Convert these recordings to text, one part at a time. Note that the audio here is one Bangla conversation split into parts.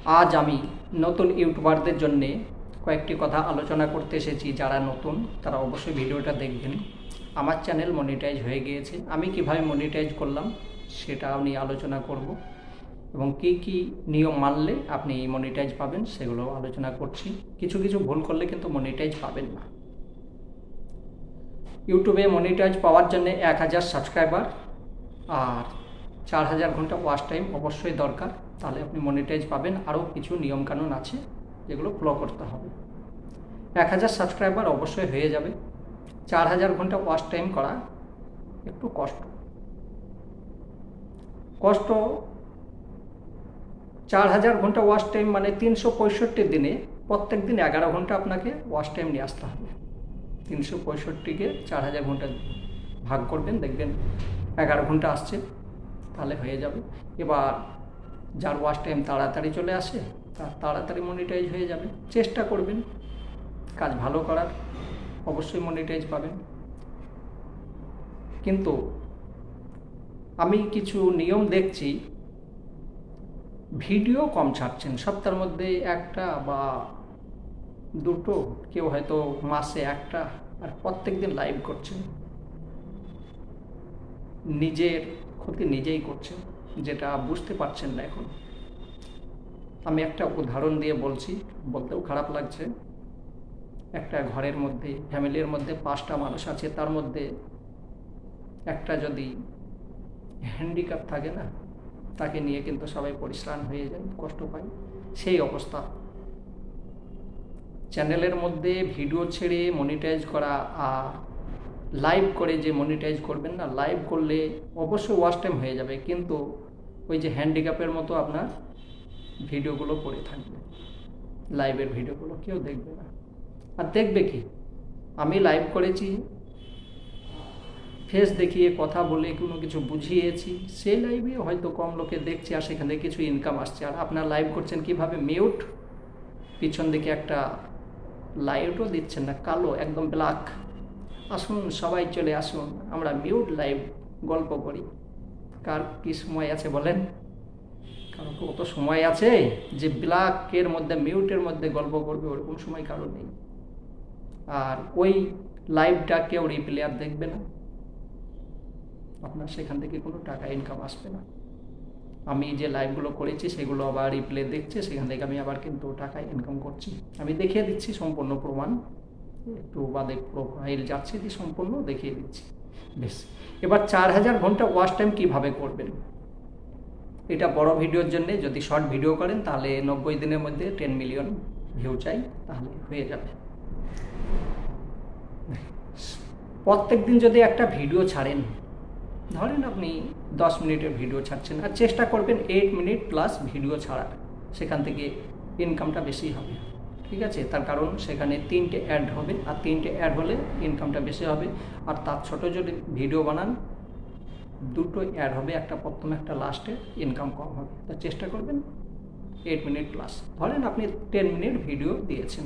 আজ আমি নতুন ইউটিউবারদের জন্য কয়েকটি কথা আলোচনা করতে এসেছি। যারা নতুন তারা অবশ্যই ভিডিওটা দেখবেন। আমার চ্যানেল মনিটাইজ হয়ে গিয়েছে, আমি কিভাবে মনিটাইজ করলাম সেটা আমি আলোচনা করব, এবং কি কি নিয়ম মানলে আপনি মনিটাইজ পাবেন সেগুলো আলোচনা করছি। কিছু কিছু ভুল করলে কিন্তু মনিটাইজ পাবেন না। ইউটিউবে মনিটাইজ পাওয়ার জন্য 1000 সাবস্ক্রাইবার আর 4000 ঘন্টা ওয়াচ টাইম অবশ্যই দরকার, তাহলে আপনি মনিটাইজ পাবেন। আরও কিছু নিয়মকানুন আছে যেগুলো ফলো করতে হবে। 1000 সাবস্ক্রাইবার অবশ্যই হয়ে যাবে। 4000 ঘন্টা ওয়াচ টাইম করা একটু কষ্ট 4000 ঘন্টা ওয়াচ টাইম মানে 365 দিনে প্রত্যেক দিন 11 ঘন্টা আপনাকে ওয়াচ টাইম নিয়ে আসতে হবে। 365কে 4000 ঘন্টা ভাগ করবেন, দেখবেন 11 ঘন্টা আসছে, তাহলে হয়ে যাবে। এবার যার ওয়াচ টাইম তাড়াতাড়ি চলে আসে তার তাড়াতাড়ি মনিটাইজ হয়ে যাবে। চেষ্টা করবেন কাজ ভালো করার, অবশ্যই মনিটাইজ পাবেন। কিন্তু আমি কিছু নিয়ম দেখছি, ভিডিও কম ছাড়ছেন, সপ্তাহের মধ্যে একটা বা দুটো, কেউ হয়তো মাসে একটা, আর প্রত্যেক দিন লাইভ করছেন। নিজের ক্ষতি নিজেই করছেন, যেটা বুঝতে পারছেন না এখন। আমি একটা উদাহরণ দিয়ে বলছি, বলতেও খারাপ লাগছে। একটা ঘরের মধ্যে, ফ্যামিলির মধ্যে 5টা মানুষ আছে, তার মধ্যে একটা যদি হ্যান্ডিক্যাপ থাকে না, তাকে নিয়ে কিন্তু সবাই পরিশ্রান হয়ে যায়, কষ্ট পায়। সেই অবস্থা। চ্যানেলের মধ্যে ভিডিও ছেড়ে মনিটাইজ করা আর লাইভ করে যে মনিটাইজ করবেন না, লাইভ করলে অবশ্যই ওয়াচ টাইম হয়ে যাবে, কিন্তু ওই যে হ্যান্ডিক্যাপের মতো আপনার ভিডিওগুলো পড়ে থাকবে। লাইভের ভিডিওগুলো কেউ দেখবে না। আর দেখবে কি, আমি লাইভ করেছি, ফেস দেখিয়ে কথা বলে কোনো কিছু বুঝিয়েছি, সেই লাইভে হয়তো কম লোকে দেখছে আর সেখান থেকে কিছু ইনকাম আসছে। আর আপনার লাইভ করছেন কিভাবে? মিউট, পিছন দিকে একটা লাইটও দিচ্ছেন না, কালো একদম ব্ল্যাক। আসুন সবাই চলে আসুন, আমরা মিউট লাইভ গল্প করি। কার কি সময় আছে বলেন? কারণ কত সময় আছে যে ব্ল্যাকের মধ্যে, মিউটের মধ্যে গল্প করবে, ওরকম সময় কারো নেই। আর ওই লাইভটা কেউ রিপ্লে আর দেখবে না, আপনার সেখান থেকে কোনো টাকা ইনকাম আসবে না। আমি যে লাইভগুলো করেছি সেগুলো আবার রিপ্লে দেখছে, সেখান থেকে আমি আবার কিন্তু টাকা ইনকাম করছি। আমি দেখিয়ে দিচ্ছি সম্পূর্ণ প্রমাণ, একটু বাদে প্রোফাইল যাচ্ছে দিয়ে সম্পূর্ণ দেখিয়ে দিচ্ছি। বেশ, এবার 4000 ঘন্টা ওয়াচ টাইম কীভাবে করবেন? এটা বড় ভিডিওর জন্য, যদি শর্ট ভিডিও করেন তাহলে 90 দিনের মধ্যে 10 মিলিয়ন ভিউ চাই, তাহলে হয়ে যাবে। প্রত্যেক দিন যদি একটা ভিডিও ছাড়েন, ধরেন আপনি 10 মিনিটের ভিডিও ছাড়ছেন, আর চেষ্টা করবেন 8 মিনিট প্লাস ভিডিও ছাড়ার, সেখান থেকে ইনকামটা বেশি হবে। ঠিক আছে? তার কারণ সেখানে 3টে অ্যাড হবে, আর 3টে অ্যাড হলে ইনকামটা বেশি হবে। আর তার ছোটো যদি ভিডিও বানান, 2টো অ্যাড হবে, একটা প্রথমে একটা লাস্টে, ইনকাম কম হবে। তা চেষ্টা করবেন 8 মিনিট প্লাস। ধরেন আপনি 10 মিনিট ভিডিও দিয়েছেন,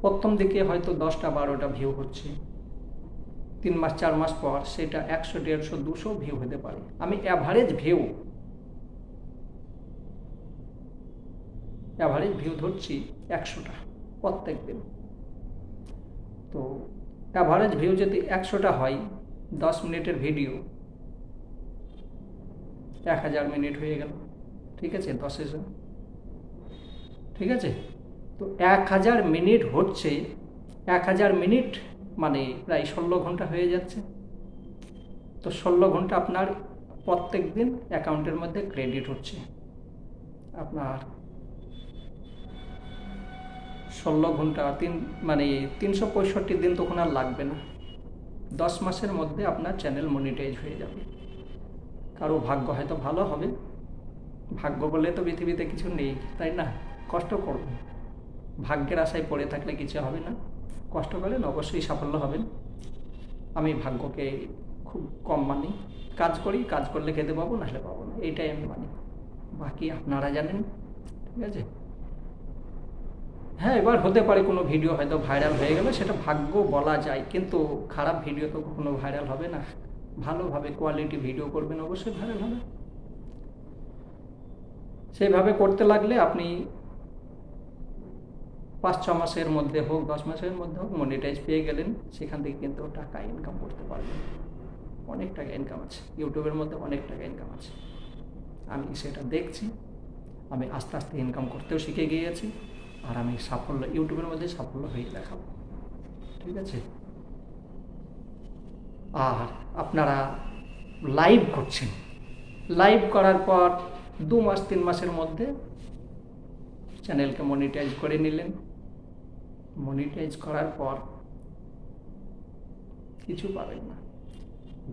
প্রথম দিকে হয়তো 10টা 12টা ভিউ হচ্ছে, 3 মাস 4 মাস পর সেটা 100 150 200 ভিউ হতে পারে। আমি অ্যাভারেজ ভিউ ধরছি 100টা প্রত্যেক দিন। তো অ্যাভারেজ ভিউ যদি 100টা হয়, 10 মিনিটের ভিডিও 1000 মিনিট হয়ে গেল। ঠিক আছে? 10,000, ঠিক আছে? তো 1000 মিনিট হচ্ছে, 1000 মিনিট মানে প্রায় 16 ঘন্টা হয়ে যাচ্ছে। তো 16 ঘন্টা আপনার প্রত্যেক দিন অ্যাকাউন্টের মধ্যে ক্রেডিট হচ্ছে। আপনার 16 ঘন্টা মানে 365 দিন তখন আর লাগবে না। 10 মাসের মধ্যে আপনার চ্যানেল মনিটাইজ হয়ে যাবে। কারো ভাগ্য হয়তো ভালো হবে, ভাগ্য বলে তো পৃথিবীতে কিছু নেই, তাই না? কষ্ট করবেন, ভাগ্যের আশায় পড়ে থাকলে কিছু হবে না। কষ্ট করেন, অবশ্যই সাফল্য হবেন। আমি ভাগ্যকে খুব কম মানি, কাজ করি, কাজ করলে খেতে পাবো, নাহলে পাবো না, এইটাই আমি মানি। বাকি আপনারা জানেন। ঠিক আছে? হ্যাঁ, এবার হতে পারে কোনো ভিডিও হয়তো ভাইরাল হয়ে গেল, সেটা ভাগ্য বলা যায়, কিন্তু খারাপ ভিডিও তো কখনো ভাইরাল হবে না। ভালোভাবে কোয়ালিটি ভিডিও করবেন, অবশ্যই ভাইরাল হবে। সেইভাবে করতে লাগলে আপনি 5-6 মাসের মধ্যে হোক, 10 মাসের মধ্যে হোক মনিটাইজ পেয়ে গেলেন। সেখান থেকে কিন্তু টাকা ইনকাম করতে পারবেন। অনেক টাকা ইনকাম আছে ইউটিউবের মধ্যে, অনেক টাকা ইনকাম আছে। আমি সেটা দেখছি, আমি আস্তে আস্তে ইনকাম করতেও শিখে গিয়েছি, আর আমি ইউটিউবের মধ্যে সাফল্য হয়ে দেখাবো। ঠিক আছে? আর আপনারা লাইভ করছেন, লাইভ করার পর 2 মাস 3 মাসের মধ্যে চ্যানেলকে মনিটাইজ করে নিলেন। মনিটাইজ করার পর কিছু পাবেন না।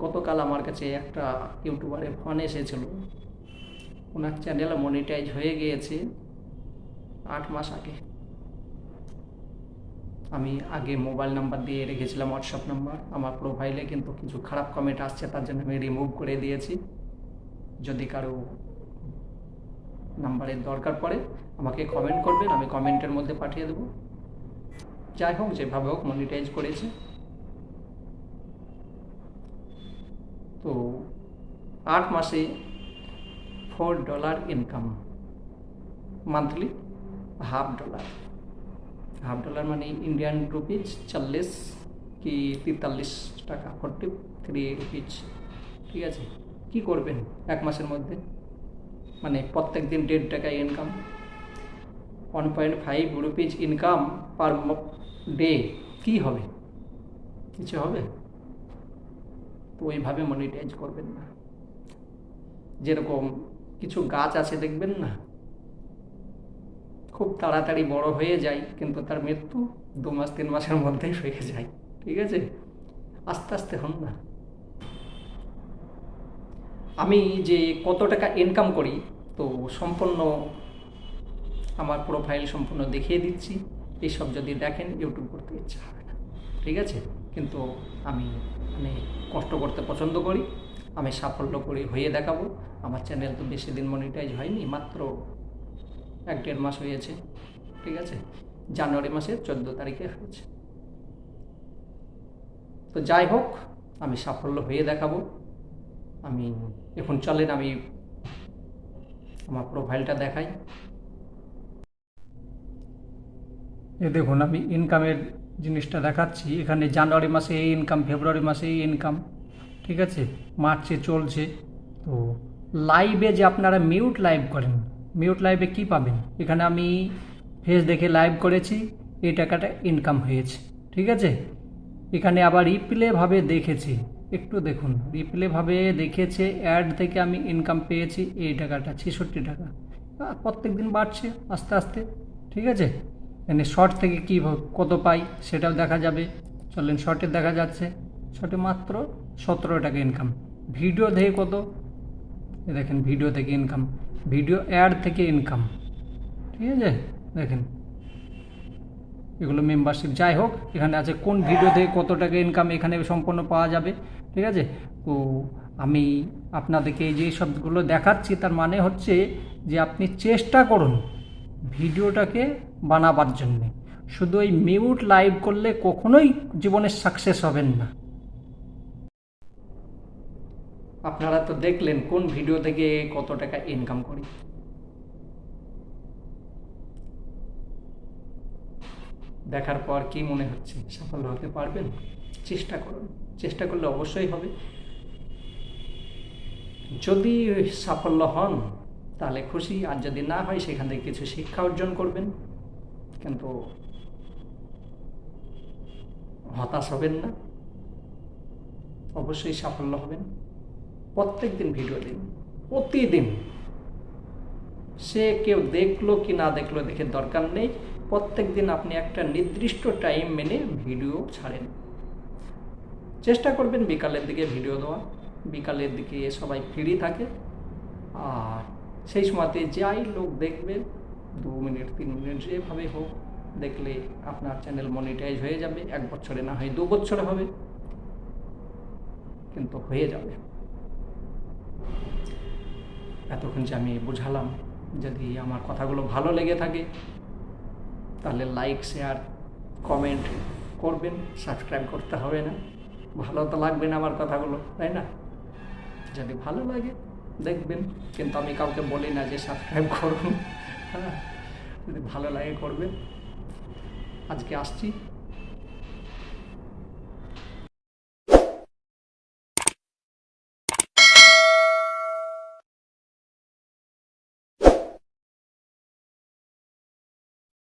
গতকাল আমার কাছে একটা ইউটিউবারের ফোন এসেছিল, ওনার চ্যানেল মনিটাইজ হয়ে গিয়েছে 8 মাস আগে। আমি আগে মোবাইল নাম্বার দিয়ে রেখেছিলাম, হোয়াটসঅ্যাপ নাম্বার। আমার প্রোফাইলে কিন্তু কিছু খারাপ কমেন্ট আসছে, তার জন্য আমি রিমুভ করে দিয়েছি। যদি কারো নাম্বারের দরকার পড়ে আমাকে কমেন্ট করবেন, আমি কমেন্টের মধ্যে পাঠিয়ে দেবো। যাই হোক, যেভাবে হোক মনিটাইজ করেছে। তো 8 মাসে $4 ইনকাম, মান্থলি $1/2। $1/2 মানে ইন্ডিয়ান রুপিজ 40 কি 43 টাকা, 43 রুপিজ। ঠিক আছে? কি করবেন 1 মাসের মধ্যে? মানে প্রত্যেক দিন $1.5 income, 1.5 rupees income per day. কি হবে? কিছু হবে? তো ওইভাবে মনিটাইজ করবেন না। যেরকম কিছু গাছ আছে দেখবেন না, খুব তাড়াতাড়ি বড় হয়ে যায়, কিন্তু তার মৃত্যু 2 মাস 3 মাসের মধ্যেই হয়ে যায়। ঠিক আছে? আস্তে আস্তে হন না। আমি যে কত টাকা ইনকাম করি, তো সম্পূর্ণ আমার প্রোফাইল সম্পূর্ণ দেখিয়ে দিচ্ছি। এইসব যদি দেখেন ইউটিউব করতে ইচ্ছা হবে না। ঠিক আছে? কিন্তু আমি কষ্ট করতে পছন্দ করি, আমি সাফল্য করে হয়ে দেখাবো। আমার চ্যানেল তো বেশি দিন মনিটাইজ হয়নি, মাত্র 1-1.5 মাস হয়েছে। ঠিক আছে? জানুয়ারি মাসের 14 তারিখে হয়েছে। তো যাই হোক, আমি সাফল্য হয়ে দেখাবো। আমি এখন চলেন আমি আমার প্রোফাইলটা দেখাই। এ দেখুন, আমি ইনকামের জিনিসটা দেখাচ্ছি। এখানে জানুয়ারি মাসে এই ইনকাম, ফেব্রুয়ারি মাসে এই ইনকাম। ঠিক আছে? মার্চে চলছে। তো লাইভে যে আপনারা মিউট লাইভ করেন, মিউট লাইভে কি পাবেন? এখানে আমি ফেস দেখে লাইভ করেছি, এই টাকাটা ইনকাম হয়েছে। ঠিক আছে? এখানে আবার রিপ্লেভাবে দেখেছি, একটু দেখুন, রিপ্লেভাবে দেখেছে, অ্যাড থেকে আমি ইনকাম পেয়েছি এই টাকাটা 66 টাকা। প্রত্যেক দিন বাড়ছে আস্তে আস্তে। ঠিক আছে? মানে শর্ট থেকে কী কত পাই সেটাও দেখা যাবে। চলেন, শর্টে দেখা যাচ্ছে, শর্টে মাত্র 17 টাকা ইনকাম। ভিডিও থেকে কত? দেখেন, ভিডিও থেকে ইনকাম, ভিডিও অ্যাড থেকে ইনকাম। ঠিক আছে? দেখেন, এগুলো মেম্বারশিপ। যাই হোক, এখানে আছে কোন ভিডিও থেকে কত টাকা ইনকাম, এখানে সম্পূর্ণ পাওয়া যাবে। ঠিক আছে? তো আমি আপনাদেরকে এই যে সবগুলো দেখাচ্ছি, তার মানে হচ্ছে যে আপনি চেষ্টা করুন ভিডিওটাকে বানাবার জন্যে। শুধু ওই মিউট লাইভ করলে কখনোই জীবনে সাকসেস হবেন না। আপনারা তো দেখলেন কোন ভিডিও থেকে কত টাকা ইনকাম করি। দেখার পর কি মনে হচ্ছে? সফল হতে পারবেন? চেষ্টা করুন, চেষ্টা করলে অবশ্যই হবে। যদি সাফল্য হন তাহলে খুশি, আর যদি না হয় সেখান থেকে কিছু শিক্ষা অর্জন করবেন। কিন্তু হতাশ হবেন না, অবশ্যই সাফল্য হবেন। প্রত্যেক দিন ভিডিও দিন, প্রতিদিন। সে কেউ দেখলো কি না দেখলো দেখে দরকার নেই, প্রত্যেক দিন আপনি একটা নির্দিষ্ট টাইম মেনে ভিডিও ছাড়েন। চেষ্টা করবেন বিকালের দিকে ভিডিও দেওয়া। বিকালের দিকে সবাই ফ্রি থাকে, আর সেই সময়তে যাই লোক দেখবে 2 মিনিট 3 মিনিট যেভাবে হোক দেখলে আপনার চ্যানেল মনিটাইজ হয়ে যাবে। 1 বছরে না হয় 2 বছরে হবে, কিন্তু হয়ে যাবে। এতক্ষণ যে আমি বুঝালাম, যদি আমার কথাগুলো ভালো লেগে থাকে তাহলে লাইক, শেয়ার, কমেন্ট করবেন। সাবস্ক্রাইব করতে হবে না, ভালো তো লাগবে না আমার কথাগুলো, তাই না? যদি ভালো লাগে দেখবেন, কিন্তু আমি কাউকে বলি না যে সাবস্ক্রাইব করুন। হ্যাঁ, যদি ভালো লাগে করবেন। আজকে আসছি।